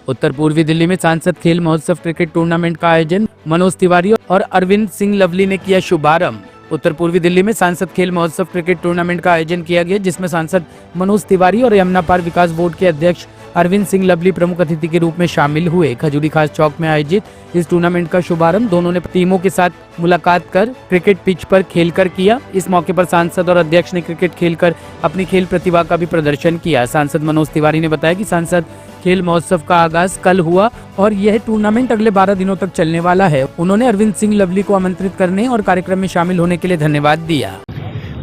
उत्तर पूर्वी दिल्ली में सांसद खेल महोत्सव क्रिकेट टूर्नामेंट का आयोजन मनोज तिवारी और अरविंद सिंह लवली ने किया शुभारंभ। उत्तर पूर्वी दिल्ली में सांसद खेल महोत्सव क्रिकेट टूर्नामेंट का आयोजन किया गया, जिसमें सांसद मनोज तिवारी और यमुना पार विकास बोर्ड के अध्यक्ष अरविंद सिंह लवली प्रमुख अतिथि के रूप में शामिल हुए। खजूरी खास चौक में आयोजित इस टूर्नामेंट का शुभारंभ दोनों ने टीमों के साथ मुलाकात कर क्रिकेट पिच पर खेलकर किया। इस मौके पर सांसद और अध्यक्ष ने क्रिकेट खेलकर अपनी खेल प्रतिभा का भी प्रदर्शन किया। सांसद मनोज तिवारी ने बताया कि सांसद खेल महोत्सव का आगाज कल हुआ और यह टूर्नामेंट अगले 12 दिनों तक चलने वाला है। उन्होंने अरविंद सिंह लवली को आमंत्रित करने और कार्यक्रम में शामिल होने के लिए धन्यवाद दिया।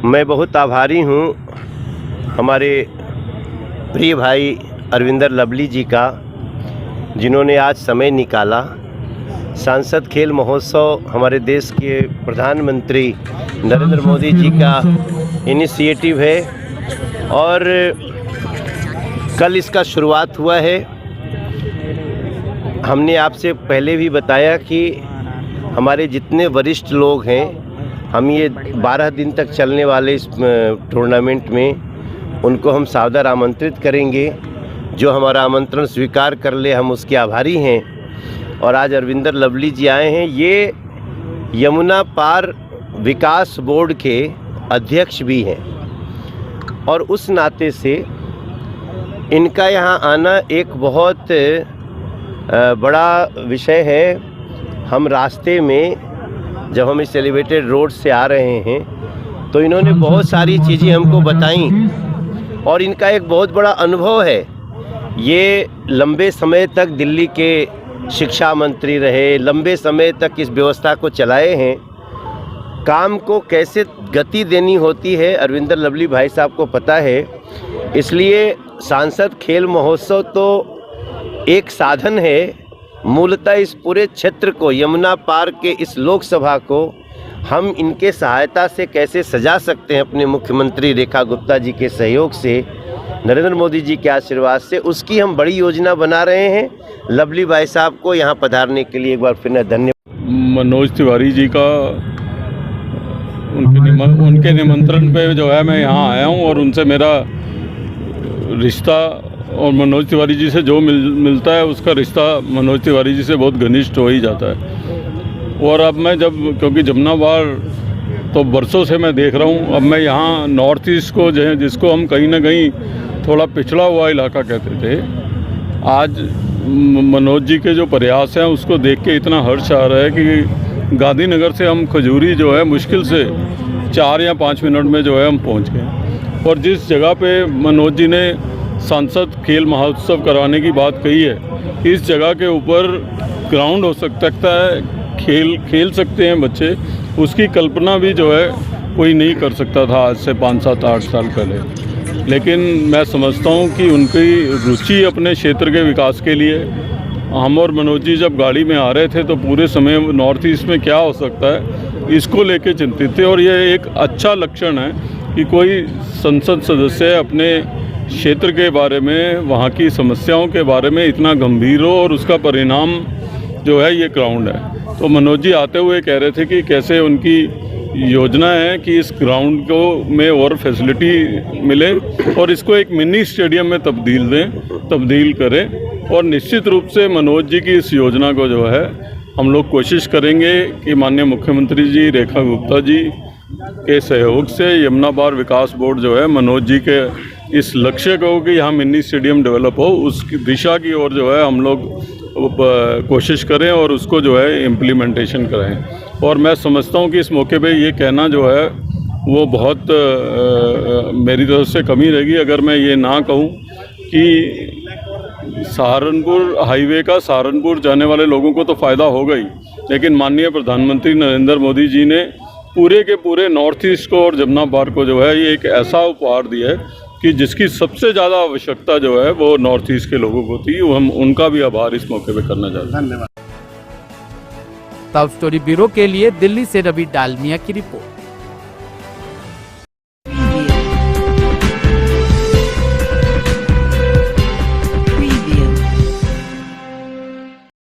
मैं बहुत आभारी हूँ हमारे प्रिय भाई अरविंदर लवली जी का, जिन्होंने आज समय निकाला। सांसद खेल महोत्सव हमारे देश के प्रधानमंत्री नरेंद्र मोदी जी का इनिशिएटिव है और कल इसका शुरुआत हुआ है। हमने आपसे पहले भी बताया कि हमारे जितने वरिष्ठ लोग हैं, हम ये 12 दिन तक चलने वाले इस टूर्नामेंट में उनको हम सादर आमंत्रित करेंगे। जो हमारा आमंत्रण स्वीकार कर ले, हम उसके आभारी हैं। और आज अरविंदर लवली जी आए हैं, ये यमुना पार विकास बोर्ड के अध्यक्ष भी हैं और उस नाते से इनका यहाँ आना एक बहुत बड़ा विषय है। हम रास्ते में जब हम इस एलिवेटेड रोड से आ रहे हैं तो इन्होंने बहुत सारी चीज़ें हमको बताई और इनका एक बहुत बड़ा अनुभव है। ये लंबे समय तक दिल्ली के शिक्षा मंत्री रहे, लंबे समय तक इस व्यवस्था को चलाए हैं। काम को कैसे गति देनी होती है अरविंदर लवली भाई साहब को पता है। इसलिए सांसद खेल महोत्सव तो एक साधन है, मूलतः इस पूरे क्षेत्र को, यमुना पार के इस लोकसभा को हम इनके सहायता से कैसे सजा सकते हैं अपने मुख्यमंत्री रेखा गुप्ता जी के सहयोग से, नरेंद्र मोदी जी के आशीर्वाद से, उसकी हम बड़ी योजना बना रहे हैं। लवली भाई साहब को यहाँ पधारने के लिए एक बार फिर धन्यवाद। मनोज तिवारी जी का उनके निमंत्रण पे जो है मैं यहाँ आया हूँ और उनसे मेरा रिश्ता और मनोज तिवारी जी से जो मिलता है उसका रिश्ता मनोज तिवारी जी से बहुत घनिष्ठ हो ही जाता है। और अब मैं क्योंकि जमुना पार तो बरसों से मैं देख रहा हूँ, अब मैं यहाँ नॉर्थ ईस्ट को जो है, जिसको हम कहीं ना कहीं थोड़ा पिछड़ा हुआ इलाका कहते थे, आज मनोज जी के जो प्रयास हैं उसको देख के इतना हर्ष आ रहा है कि गांधीनगर से हम खजूरी जो है मुश्किल से 4 या 5 मिनट में जो है हम पहुँच गए। और जिस जगह पे मनोज जी ने सांसद खेल महोत्सव करवाने की बात कही है, इस जगह के ऊपर ग्राउंड हो सकता है, खेल सकते हैं बच्चे, उसकी कल्पना भी जो है कोई नहीं कर सकता था आज से 5, 7, 8 साल पहले। लेकिन मैं समझता हूँ कि उनकी रुचि अपने क्षेत्र के विकास के लिए, हम और मनोज जी जब गाड़ी में आ रहे थे तो पूरे समय नॉर्थ ईस्ट में क्या हो सकता है इसको लेके चिंतित थे। और ये एक अच्छा लक्षण है कि कोई संसद सदस्य अपने क्षेत्र के बारे में, वहाँ की समस्याओं के बारे में इतना गंभीर हो और उसका परिणाम जो है ये ग्राउंड है। तो मनोज जी आते हुए कह रहे थे कि कैसे उनकी योजना है कि इस ग्राउंड को में और फैसिलिटी मिले और इसको एक मिनी स्टेडियम में तब्दील करें। और निश्चित रूप से मनोज जी की इस योजना को जो है हम लोग कोशिश करेंगे कि माननीय मुख्यमंत्री जी रेखा गुप्ता जी के सहयोग से यमुना पार विकास बोर्ड जो है मनोज जी के इस लक्ष्य को कि यहाँ मिनी स्टेडियम डेवलप हो, उसकी दिशा की ओर जो है हम लोग कोशिश करें और उसको जो है इम्प्लीमेंटेशन कराएं। और मैं समझता हूँ कि इस मौके पे ये कहना जो है वो बहुत मेरी तरफ से कमी रहेगी अगर मैं ये ना कहूँ कि सहारनपुर हाईवे का सहारनपुर जाने वाले लोगों को तो फ़ायदा होगा ही, लेकिन माननीय प्रधानमंत्री नरेंद्र मोदी जी ने पूरे के पूरे नॉर्थ ईस्ट को और जमुना पार को जो है ये एक ऐसा उपहार दिया है कि जिसकी सबसे ज़्यादा आवश्यकता जो है वो नॉर्थ ईस्ट के लोगों को थी। हम उनका भी आभार इस मौके पे करना चाहते हैं। धन्यवाद। साउथ स्टोरी ब्यूरो के लिए दिल्ली से रवि डालमिया की रिपोर्ट।